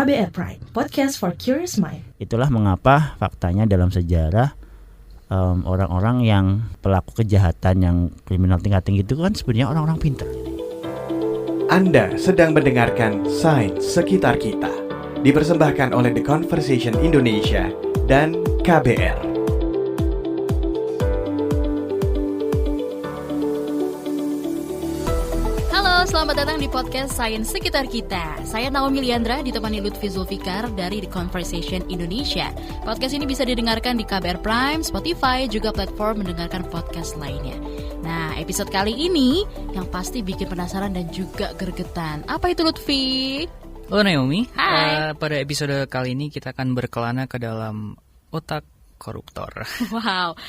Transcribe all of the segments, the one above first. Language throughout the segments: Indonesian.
KBR Prime, podcast for curious mind. Itulah mengapa faktanya dalam sejarah orang-orang yang pelaku kejahatan yang kriminal tingkat tinggi itu kan sebenarnya orang-orang pintar. Anda sedang mendengarkan Sains Sekitar Kita, dipersembahkan oleh The Conversation Indonesia dan KBR. Selamat datang di podcast Sains Sekitar Kita. Saya Naomi Liandra ditemani Lutfi Zulfikar dari The Conversation Indonesia. Podcast ini bisa didengarkan di KBR Prime, Spotify, juga platform mendengarkan podcast lainnya. Nah, episode kali ini yang pasti bikin penasaran dan juga gregetan. Apa itu, Lutfi? Halo Naomi. Hai. Pada episode kali ini kita akan berkelana ke dalam otak koruptor. Wow.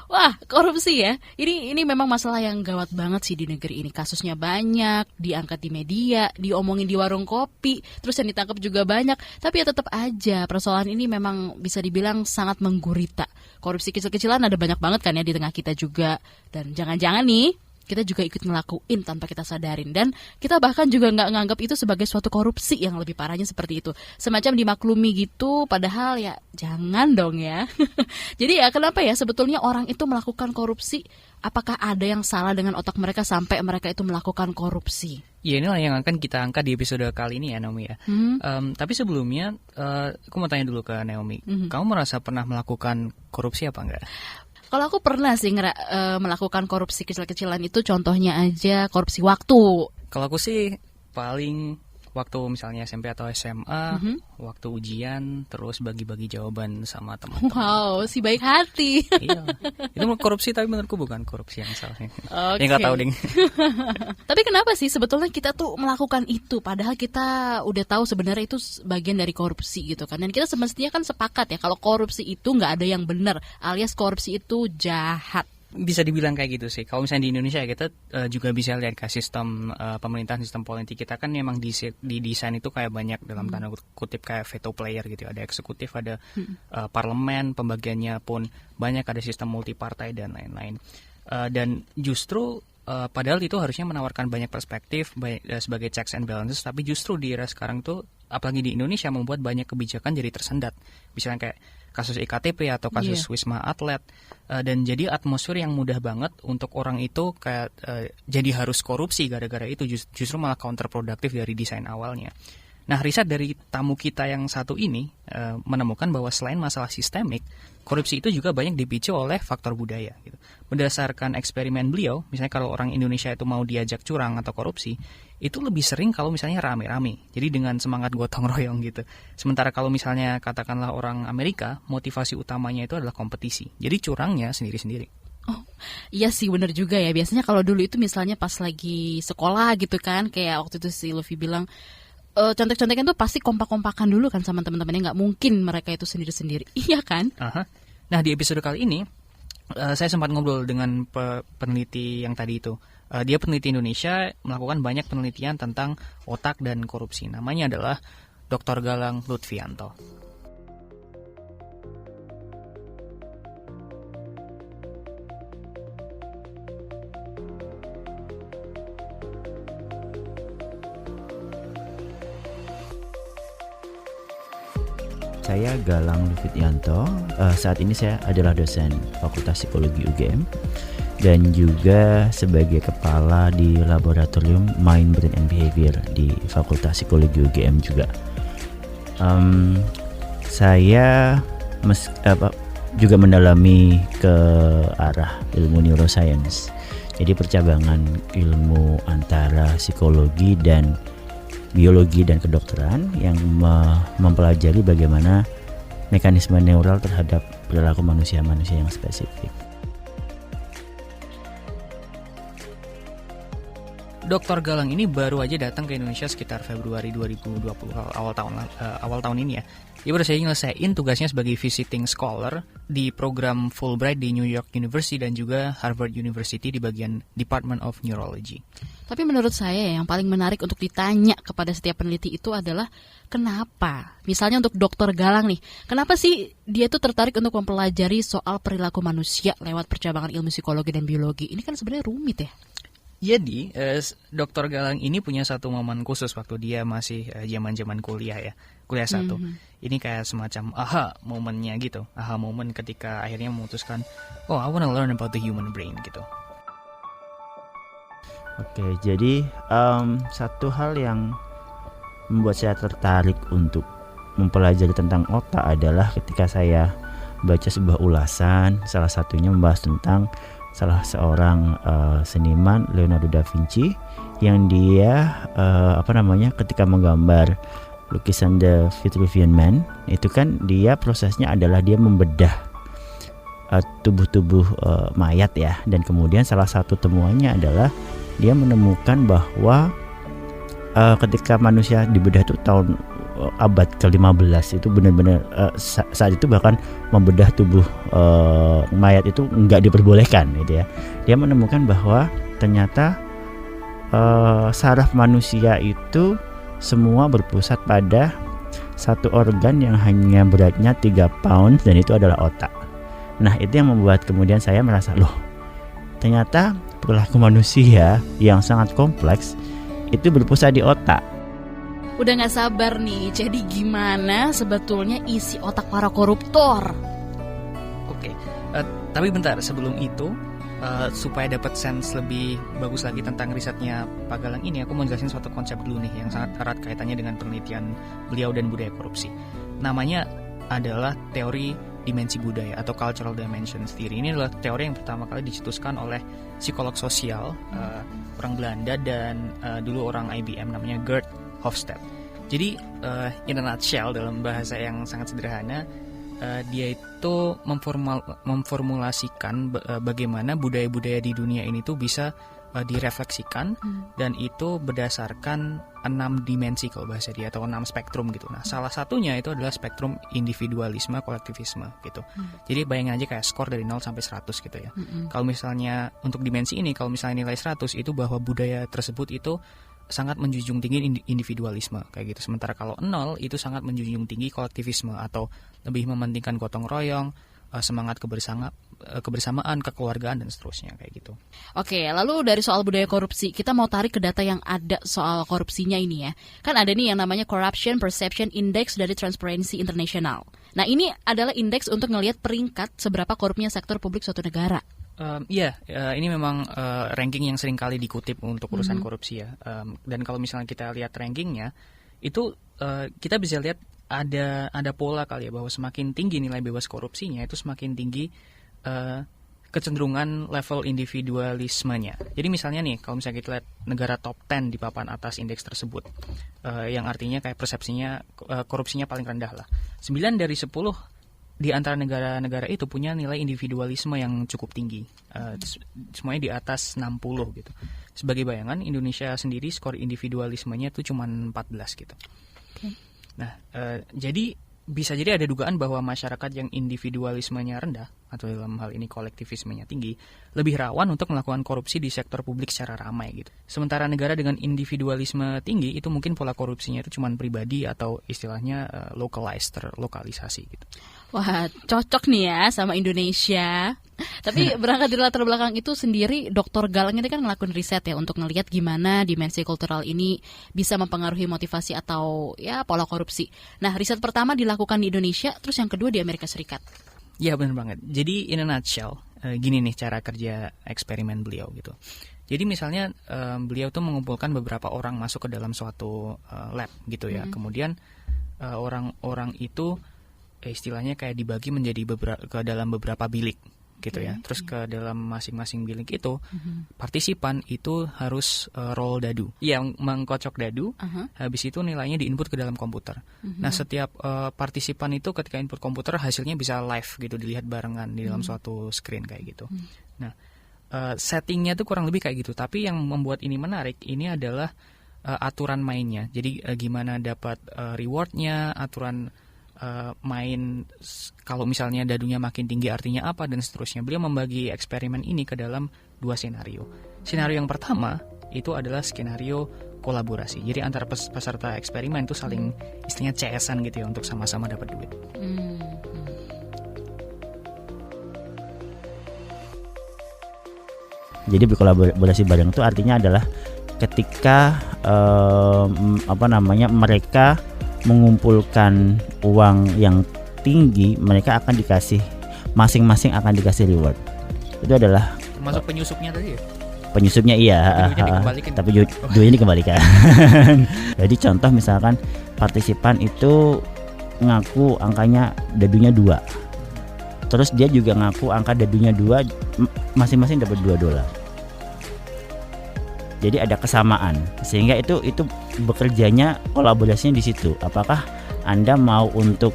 Wah, korupsi ya. Ini memang masalah yang gawat banget sih di negeri ini. Kasusnya banyak, diangkat di media, diomongin di warung kopi, terus yang ditangkap juga banyak. Tapi ya tetap aja persoalan ini memang bisa dibilang sangat menggurita. Korupsi kecil-kecilan ada banyak banget kan ya di tengah kita juga. Dan jangan-jangan nih kita juga ikut ngelakuin tanpa kita sadarin. Dan kita bahkan juga nggak nganggap itu sebagai suatu korupsi, yang lebih parahnya seperti itu. Semacam dimaklumi gitu, padahal ya jangan dong ya. Jadi ya kenapa ya sebetulnya orang itu melakukan korupsi? Apakah ada yang salah dengan otak mereka sampai mereka itu melakukan korupsi? Ya inilah yang akan kita angkat di episode kali ini ya Naomi ya. Tapi sebelumnya aku mau tanya dulu ke Naomi. Kamu merasa pernah melakukan korupsi apa enggak? Kalau aku pernah sih melakukan korupsi kecil-kecilan itu, contohnya aja korupsi waktu. Kalau aku sih paling waktu misalnya SMP atau SMA, waktu ujian, terus bagi-bagi jawaban sama teman-teman. Wow, si baik hati. Iya, itu korupsi tapi menurutku bukan korupsi yang salah. Okay. Ya nggak tahu ding. Tapi kenapa sih sebetulnya kita tuh melakukan itu? Padahal kita udah tahu sebenarnya itu bagian dari korupsi gitu kan. Dan kita semestinya kan sepakat ya kalau korupsi itu nggak ada yang benar, alias korupsi itu jahat. Bisa dibilang kayak gitu sih. Kalau misalnya di Indonesia kita juga bisa lihat ke sistem pemerintahan, sistem politik kita kan memang didesain itu kayak banyak dalam tanda kutip kayak veto player gitu. Ada eksekutif, ada parlemen, pembagiannya pun banyak, ada sistem multipartai dan lain-lain. Dan justru padahal itu harusnya menawarkan banyak perspektif sebagai checks and balances, tapi justru di era sekarang tuh apalagi di Indonesia membuat banyak kebijakan jadi tersendat. Misalnya kayak kasus IKTP atau kasus Wisma Atlet, dan jadi atmosfer yang mudah banget untuk orang itu kayak jadi harus korupsi gara-gara itu, justru malah counterproduktif dari desain awalnya. Nah, riset dari tamu kita yang satu ini menemukan bahwa selain masalah sistemik, korupsi itu juga banyak dipicu oleh faktor budaya gitu. Berdasarkan eksperimen beliau, misalnya kalau orang Indonesia itu mau diajak curang atau korupsi, itu lebih sering kalau misalnya rame-rame, jadi dengan semangat gotong royong gitu. Sementara kalau misalnya katakanlah orang Amerika, motivasi utamanya itu adalah kompetisi, jadi curangnya sendiri-sendiri. Oh, iya sih benar juga ya. Biasanya kalau dulu itu misalnya pas lagi sekolah gitu kan, kayak waktu itu si Luffy bilang, contek-contekan tuh pasti kompak-kompakan dulu kan sama teman-temannya, nggak mungkin mereka itu sendiri-sendiri. Iya kan? Nah, di episode kali ini saya sempat ngobrol dengan peneliti yang tadi itu. Dia peneliti Indonesia, melakukan banyak penelitian tentang otak dan korupsi. Namanya adalah Dr. Galang Lutfianto. Saya Galang Lutfianto. Saat ini saya adalah dosen Fakultas Psikologi UGM dan juga sebagai kepala di Laboratorium Mind, Brain and Behavior di Fakultas Psikologi UGM juga. Saya juga mendalami ke arah ilmu neuroscience. Jadi percabangan ilmu antara psikologi dan biologi dan kedokteran yang mempelajari bagaimana mekanisme neural terhadap perilaku manusia-manusia yang spesifik. Dr. Galang ini baru aja datang ke Indonesia sekitar Februari 2020, awal tahun ini ya. Dia baru saja nyelesain tugasnya sebagai visiting scholar di program Fulbright di New York University dan juga Harvard University di bagian Department of Neurology. Tapi menurut saya yang paling menarik untuk ditanya kepada setiap peneliti itu adalah kenapa? Misalnya untuk Dr. Galang nih, kenapa sih dia tuh tertarik untuk mempelajari soal perilaku manusia lewat percabangan ilmu psikologi dan biologi? Ini kan sebenarnya rumit ya. Jadi, Dr. Galang ini punya satu momen khusus waktu dia masih zaman-zaman kuliah ya. kuliah 1. Ini kayak semacam aha momennya gitu. Aha moment ketika akhirnya memutuskan, oh I wanna learn about the human brain gitu. Oke, jadi satu hal yang membuat saya tertarik untuk mempelajari tentang otak adalah ketika saya baca sebuah ulasan, salah satunya membahas tentang salah seorang seniman, Leonardo da Vinci, yang dia ketika menggambar lukisan The Vitruvian Man, itu kan dia prosesnya adalah dia membedah tubuh-tubuh mayat ya, dan kemudian salah satu temuannya adalah dia menemukan bahwa ketika manusia dibedah itu tahun abad ke-15 itu benar-benar saat itu bahkan membedah tubuh mayat itu nggak diperbolehkan gitu ya. Dia menemukan bahwa ternyata saraf manusia itu semua berpusat pada satu organ yang hanya beratnya 3 pound, dan itu adalah otak. Nah, itu yang membuat kemudian saya merasa, loh, ternyata perilaku manusia yang sangat kompleks itu berpusat di otak. Udah gak sabar nih, jadi gimana sebetulnya isi otak para koruptor? Oke, tapi bentar, sebelum itu supaya dapat sense lebih bagus lagi tentang risetnya Pak Galang ini, aku mau jelasin suatu konsep dulu nih yang sangat erat kaitannya dengan penelitian beliau dan budaya korupsi. Namanya adalah teori dimensi budaya atau cultural dimensions theory. Ini adalah teori yang pertama kali dicetuskan oleh psikolog sosial orang Belanda dan dulu orang IBM, namanya Gert Hofstede. Jadi in a nutshell, dalam bahasa yang sangat sederhana, dia itu memformulasikan bagaimana budaya-budaya di dunia ini tuh bisa direfleksikan, dan itu berdasarkan 6 dimensi kalau bahasa dia, atau 6 spektrum gitu. Nah, salah satunya itu adalah spektrum individualisme, kolektivisme gitu. Jadi bayangin aja kayak skor dari 0 sampai 100 gitu ya. Kalau misalnya untuk dimensi ini, kalau misalnya nilai 100 itu bahwa budaya tersebut itu sangat menjunjung tinggi individualisme kayak gitu. Sementara kalau 0 itu sangat menjunjung tinggi kolektivisme atau lebih mementingkan gotong royong, semangat kebersamaan, kekeluargaan, dan seterusnya kayak gitu. Oke, lalu dari soal budaya korupsi, kita mau tarik ke data yang ada soal korupsinya ini ya. Kan ada nih yang namanya Corruption Perception Index dari Transparency International. Nah, ini adalah indeks untuk ngelihat peringkat seberapa korupnya sektor publik suatu negara. Ini memang ranking yang sering kali dikutip untuk urusan korupsi ya. Dan kalau misalnya kita lihat rankingnya, itu kita bisa lihat ada pola kali ya, bahwa semakin tinggi nilai bebas korupsinya, itu semakin tinggi kecenderungan level individualismenya. Jadi misalnya nih, kalau misalnya kita lihat negara top 10 di papan atas indeks tersebut, yang artinya kayak persepsinya korupsinya paling rendah lah. 9 dari 10 di antara negara-negara itu punya nilai individualisme yang cukup tinggi, semuanya di atas 60 gitu. Sebagai bayangan, Indonesia sendiri skor individualismenya itu cuma 14 gitu. Okay. Nah, jadi bisa jadi ada dugaan bahwa masyarakat yang individualismenya rendah, atau dalam hal ini kolektivismenya tinggi, lebih rawan untuk melakukan korupsi di sektor publik secara ramai gitu. Sementara negara dengan individualisme tinggi itu mungkin pola korupsinya itu cuma pribadi atau istilahnya terlokalisasi gitu. Wah, cocok nih ya sama Indonesia. Tapi berangkat dari latar belakang itu sendiri, Dr. Galang ini kan ngelakuin riset ya untuk ngelihat gimana dimensi kultural ini bisa mempengaruhi motivasi atau ya pola korupsi. Nah, riset pertama dilakukan di Indonesia, terus yang kedua di Amerika Serikat. Ya, benar banget. Jadi in a nutshell, gini nih cara kerja eksperimen beliau gitu. Jadi misalnya beliau tuh mengumpulkan beberapa orang masuk ke dalam suatu lab gitu ya. Kemudian orang-orang itu istilahnya kayak dibagi menjadi ke dalam beberapa bilik gitu ya. Terus ke dalam masing-masing bilik itu partisipan itu harus roll dadu, yang mengkocok dadu. Habis itu nilainya diinput ke dalam komputer. Nah, setiap partisipan itu ketika input komputer hasilnya bisa live gitu, dilihat barengan di dalam suatu screen kayak gitu. Nah, settingnya tuh kurang lebih kayak gitu. Tapi yang membuat ini menarik ini adalah aturan mainnya. Jadi gimana dapat rewardnya, aturan main, kalau misalnya dadunya makin tinggi artinya apa, dan seterusnya. Beliau membagi eksperimen ini ke dalam 2 senario. Senario yang pertama itu adalah skenario kolaborasi. Jadi antara peserta eksperimen itu saling istilahnya CS-an gitu ya, untuk sama-sama dapat duit. Jadi berkolaborasi bareng itu artinya adalah ketika mereka mengumpulkan uang yang tinggi, mereka akan dikasih, masing-masing akan dikasih reward. Itu adalah Termasuk penyusupnya tadi ya? penyusupnya, iya, Tapi duitnya dikembalikan. tapi duitnya dikembalikan. Jadi contoh misalkan partisipan itu ngaku angkanya dadunya 2, terus dia juga ngaku angka dadunya 2, masing-masing dapat $2. Jadi ada kesamaan, sehingga itu bekerjanya, kolaborasinya di situ. Apakah Anda mau untuk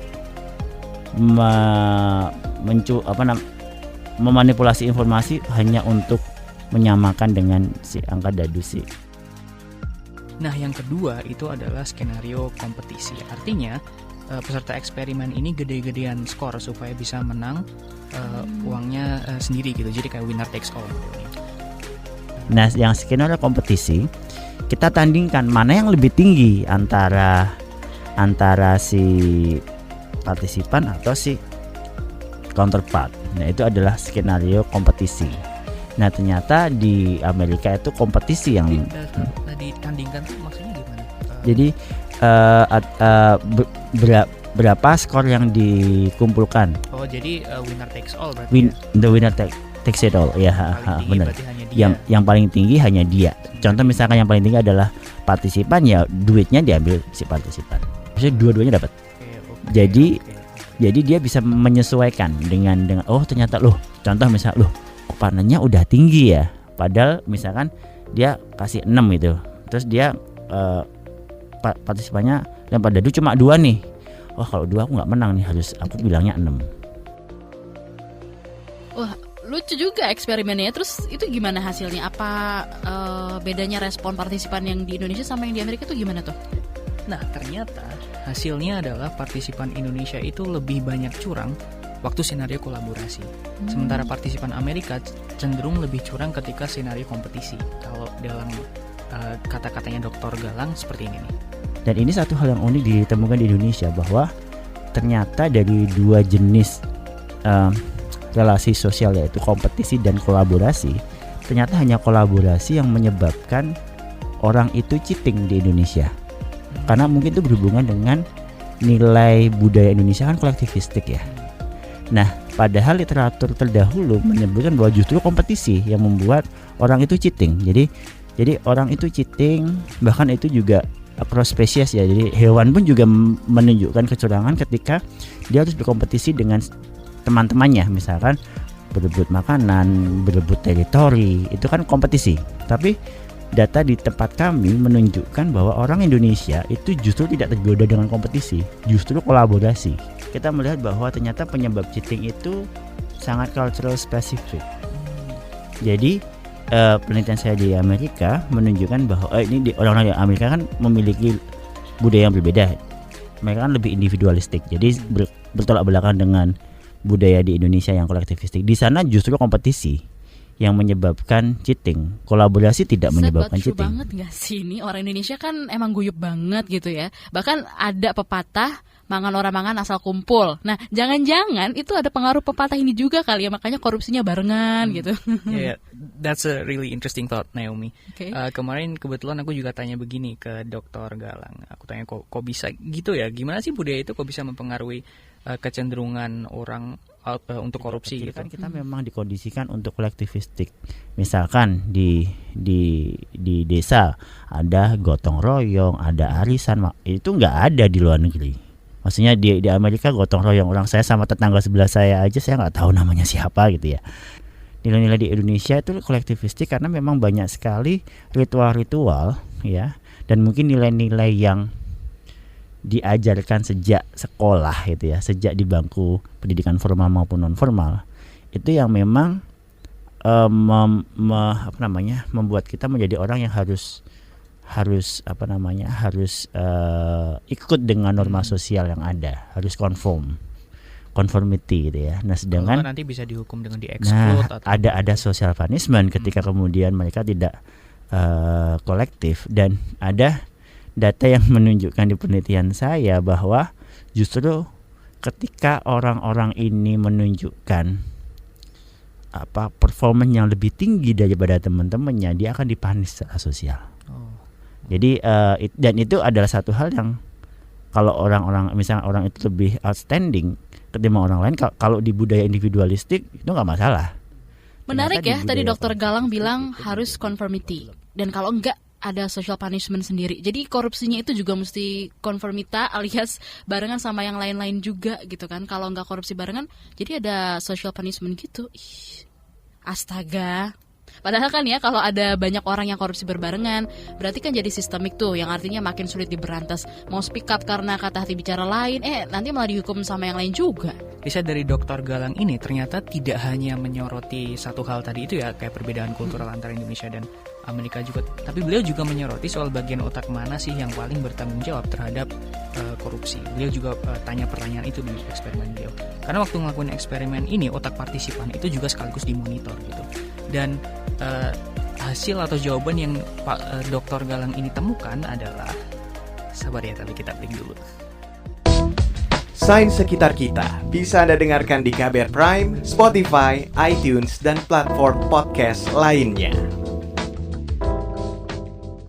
memanipulasi informasi hanya untuk menyamakan dengan si angka dadu si. Nah, yang kedua itu adalah skenario kompetisi. Artinya peserta eksperimen ini gede-gedean skor supaya bisa menang uangnya sendiri gitu. Jadi kayak winner takes all. Nah, yang skenario kompetisi, kita tandingkan mana yang lebih tinggi antara si partisipan atau si counterpart. Nah, itu adalah skenario kompetisi. Nah, ternyata di Amerika itu kompetisi yang tadi tandingkan tuh maksudnya gimana? Jadi berapa skor yang dikumpulkan? Oh, jadi winner takes all berarti. The winner takes it all. Ya, benar. Yang paling tinggi hanya dia. Contoh misalkan yang paling tinggi adalah partisipan, ya duitnya diambil si partisipan. Maksudnya dua-duanya dapat. Jadi dia bisa menyesuaikan dengan oh ternyata loh, contoh misal loh panennya udah tinggi ya. Padahal misalkan dia kasih 6 gitu. Terus dia partisipannya lempar dadu cuma 2 nih. Oh, kalau 2 aku nggak menang nih, harus aku bilangnya 6. Wah, lucu juga eksperimennya. Terus itu gimana hasilnya? Apa bedanya respon partisipan yang di Indonesia sama yang di Amerika tuh gimana tuh? Nah, ternyata hasilnya adalah partisipan Indonesia itu lebih banyak curang waktu senario kolaborasi. Sementara partisipan Amerika cenderung lebih curang ketika senario kompetisi. Kalau dalam kata-katanya Dr. Galang seperti ini nih. Dan ini satu hal yang unik ditemukan di Indonesia, bahwa ternyata dari 2 jenis relasi sosial, yaitu kompetisi dan kolaborasi, ternyata hanya kolaborasi yang menyebabkan orang itu cheating di Indonesia. Karena mungkin itu berhubungan dengan nilai budaya Indonesia kan kolektivistik ya. Nah, padahal literatur terdahulu menyebutkan bahwa justru kompetisi yang membuat orang itu cheating. Jadi orang itu cheating, bahkan itu juga across spesies ya. Jadi hewan pun juga menunjukkan kecurangan ketika dia harus berkompetisi dengan teman-temannya, misalkan berebut makanan, berebut teritori, itu kan kompetisi. Tapi data di tempat kami menunjukkan bahwa orang Indonesia itu justru tidak tergoda dengan kompetisi, justru kolaborasi. Kita melihat bahwa ternyata penyebab cheating itu sangat cultural specific. Jadi penelitian saya di Amerika menunjukkan bahwa ini orang-orang di Amerika kan memiliki budaya yang berbeda. Mereka kan lebih individualistik. Jadi bertolak belakang dengan budaya di Indonesia yang kolektivistik. Di sana justru kompetisi yang menyebabkan cheating. Kolaborasi tidak menyebabkan cheating. Banget gak sih ini orang Indonesia kan emang guyup banget gitu ya. Bahkan ada pepatah mangan orang mangan asal kumpul. Nah, jangan-jangan itu ada pengaruh pepatah ini juga kali ya, makanya korupsinya barengan gitu. Yeah, that's a really interesting thought, Naomi. Okay. Kemarin kebetulan aku juga tanya begini ke Dr. Galang. Aku tanya kok bisa gitu ya? Gimana sih budaya itu kok bisa mempengaruhi kecenderungan orang untuk korupsi gitu? Kan kita memang dikondisikan untuk kolektivistik. Misalkan di desa ada gotong royong, ada arisan, itu nggak ada di luar negeri. Maksudnya di Amerika gotong royong, orang saya sama tetangga sebelah saya aja saya nggak tahu namanya siapa gitu ya. Nilai-nilai di Indonesia itu kolektivistik karena memang banyak sekali ritual-ritual ya, dan mungkin nilai-nilai yang diajarkan sejak sekolah gitu ya, sejak di bangku pendidikan formal maupun non formal, itu yang memang membuat kita menjadi orang yang harus ikut dengan norma sosial yang ada, harus conformity gitu ya. Nah, sedangkan nanti bisa dihukum dengan di-exclude atau ada social punishment ketika kemudian mereka tidak kolektif. Dan ada data yang menunjukkan di penelitian saya bahwa justru ketika orang-orang ini menunjukkan performance yang lebih tinggi daripada teman-temannya, dia akan dipanis secara sosial. Jadi dan itu adalah satu hal yang kalau orang-orang misalnya orang itu lebih outstanding ketimbang orang lain, kalau di budaya individualistik itu nggak masalah. Menarik ya, Ternyata di tadi budaya Dr. Galang bilang harus conformity. Dan kalau enggak ada social punishment sendiri. Jadi korupsinya itu juga mesti konformita alias barengan sama yang lain-lain juga gitu kan. Kalau enggak korupsi barengan, jadi ada social punishment gitu. Ih, astaga. Padahal kan ya kalau ada banyak orang yang korupsi berbarengan, berarti kan jadi sistemik tuh, yang artinya makin sulit diberantas. Mau speak up karena kata hati bicara lain, nanti malah dihukum sama yang lain juga. Riset dari Dr. Galang ini ternyata tidak hanya menyoroti satu hal tadi itu ya, kayak perbedaan kultural antara Indonesia dan Amerika juga, tapi beliau juga menyoroti soal bagian otak mana sih yang paling bertanggung jawab terhadap korupsi. Beliau juga tanya pertanyaan itu di eksperimen beliau. Karena waktu ngelakuin eksperimen ini, otak partisipan itu juga sekaligus dimonitor gitu. Dan hasil atau jawaban yang Dr. Galang ini temukan adalah, sabar ya, tapi kita break dulu. Sains Sekitar Kita bisa Anda dengarkan di KBR Prime, Spotify, iTunes, dan platform podcast lainnya.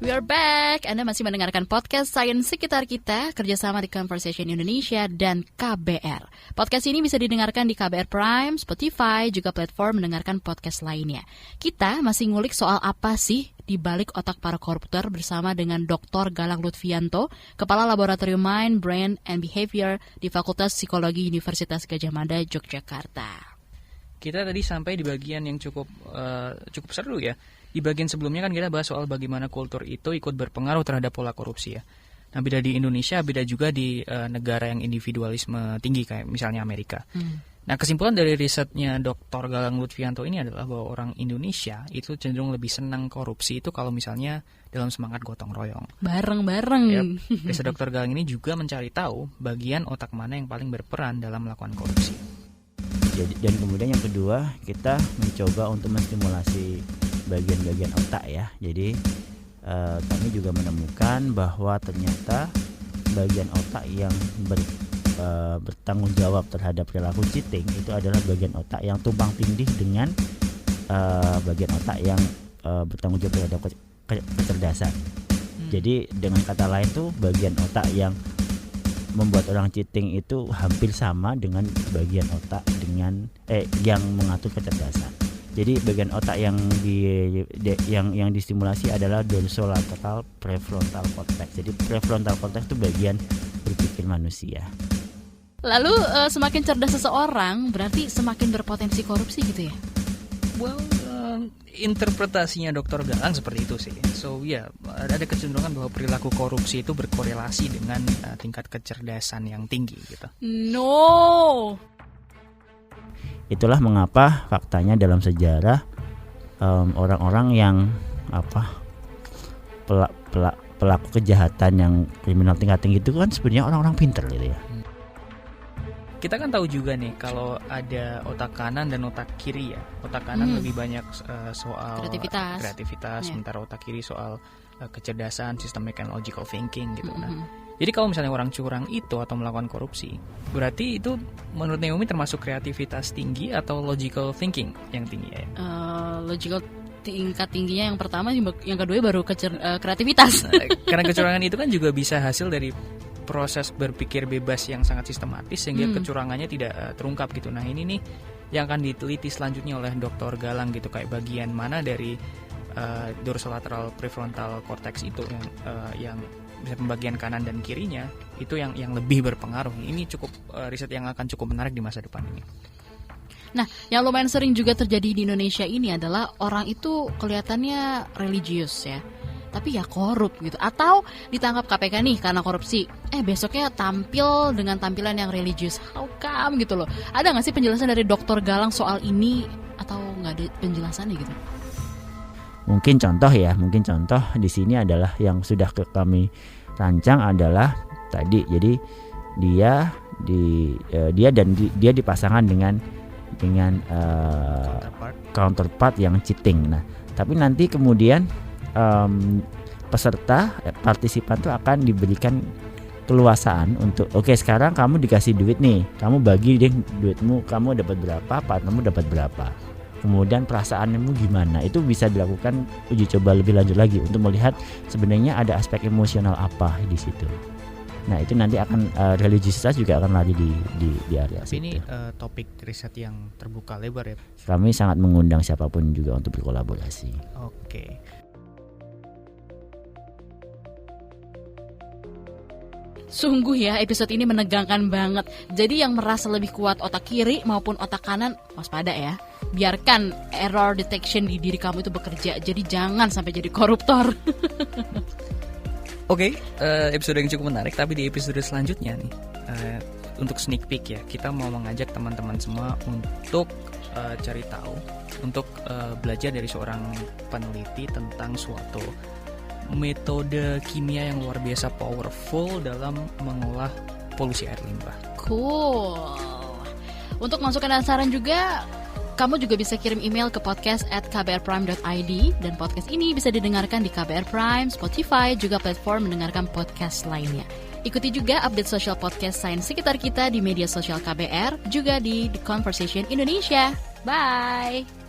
We are back. Anda masih mendengarkan podcast Sains Sekitar Kita kerjasama di Conversation Indonesia dan KBR. Podcast ini bisa didengarkan di KBR Prime, Spotify, juga platform mendengarkan podcast lainnya. Kita masih ngulik soal apa sih di balik otak para koruptor bersama dengan Dr. Galang Lutfianto, Kepala Laboratorium Mind, Brain, and Behavior di Fakultas Psikologi Universitas Gadjah Mada, Yogyakarta. Kita tadi sampai di bagian yang cukup seru ya. Di bagian sebelumnya kan kita bahas soal bagaimana kultur itu ikut berpengaruh terhadap pola korupsi ya. Nah, beda di Indonesia, beda juga di negara yang individualisme tinggi kayak misalnya Amerika. Nah, kesimpulan dari risetnya Dr. Galang Lutfianto ini adalah bahwa orang Indonesia itu cenderung lebih senang korupsi itu kalau misalnya dalam semangat gotong royong. Bareng-bareng. Yep. Riset Dr. Galang ini juga mencari tahu bagian otak mana yang paling berperan dalam melakukan korupsi. Jadi, dan kemudian yang kedua, kita mencoba untuk menstimulasi bagian-bagian otak ya. Jadi kami juga menemukan bahwa ternyata bagian otak yang bertanggung jawab terhadap perilaku cheating itu adalah bagian otak yang tumpang tindih dengan bagian otak yang bertanggung jawab terhadap kecerdasan. Jadi dengan kata lain tuh bagian otak yang membuat orang cheating itu hampir sama dengan bagian otak dengan yang mengatur kecerdasan. Jadi bagian otak yang distimulasi adalah dorsolateral prefrontal cortex. Jadi prefrontal cortex itu bagian berpikir manusia. Lalu semakin cerdas seseorang berarti semakin berpotensi korupsi gitu ya? Well, interpretasinya Dr. Galang seperti itu sih. So ada kecenderungan bahwa perilaku korupsi itu berkorelasi dengan tingkat kecerdasan yang tinggi gitu. No. Itulah mengapa faktanya dalam sejarah orang-orang yang pelaku kejahatan yang kriminal tingkat tinggi itu kan sebenarnya orang-orang pintar gitu ya. Kita kan tahu juga nih kalau ada otak kanan dan otak kiri ya. Otak kanan lebih banyak soal kreativitas, sementara otak kiri soal kecerdasan, systemic and logical thinking gitu. Nah, jadi kalau misalnya orang curang itu atau melakukan korupsi, berarti itu menurut Naomi termasuk kreativitas tinggi atau logical thinking yang tinggi ya? Logical tingkat tingginya yang pertama, yang kedua baru kreativitas. Karena kecurangan itu kan juga bisa hasil dari proses berpikir bebas yang sangat sistematis sehingga kecurangannya tidak terungkap gitu. Nah ini nih yang akan diteliti selanjutnya oleh Dr. Galang gitu, kayak bagian mana dari dorsolateral prefrontal cortex itu yang bisa pembagian kanan dan kirinya itu yang lebih berpengaruh. Ini cukup riset yang akan cukup menarik di masa depan ini. Nah, yang lumayan sering juga terjadi di Indonesia ini adalah orang itu kelihatannya religius ya, tapi ya korup gitu. Atau ditangkap KPK nih karena korupsi, besoknya tampil dengan tampilan yang religius. How come gitu loh? Ada nggak sih penjelasan dari Dr. Galang soal ini atau nggak ada penjelasannya gitu? Mungkin contoh di sini adalah yang sudah kami rancang adalah tadi. Jadi dia dipasangkan dengan counterpart yang cheating. Nah, tapi nanti kemudian partisipan itu akan diberikan keluasaan untuk sekarang kamu dikasih duit nih, kamu bagi deh duitmu, kamu dapat berapa, partnermu dapat berapa. Kemudian perasaanmu gimana? Itu bisa dilakukan uji coba lebih lanjut lagi untuk melihat sebenarnya ada aspek emosional apa di situ. Nah itu nanti akan religiusitas juga akan lari di area Tapi ini situ. topik riset yang terbuka lebar ya. Kami sangat mengundang siapapun juga untuk berkolaborasi. Oke. Sungguh ya, episode ini menegangkan banget. Jadi yang merasa lebih kuat otak kiri maupun otak kanan, waspada ya. Biarkan error detection di diri kamu itu bekerja. Jadi jangan sampai jadi koruptor. Oke, episode yang cukup menarik. Tapi di episode selanjutnya nih, untuk sneak peek ya, kita mau mengajak teman-teman semua untuk cari tahu, untuk belajar dari seorang peneliti tentang suatu metode kimia yang luar biasa powerful dalam mengolah polusi air limbah. Cool. Untuk masukan dan saran juga, kamu juga bisa kirim email ke podcast@kbrprime.id, dan podcast ini bisa didengarkan di KBR Prime, Spotify, juga platform mendengarkan podcast lainnya. Ikuti juga update sosial podcast sains sekitar kita di media sosial KBR, juga di The Conversation Indonesia. Bye!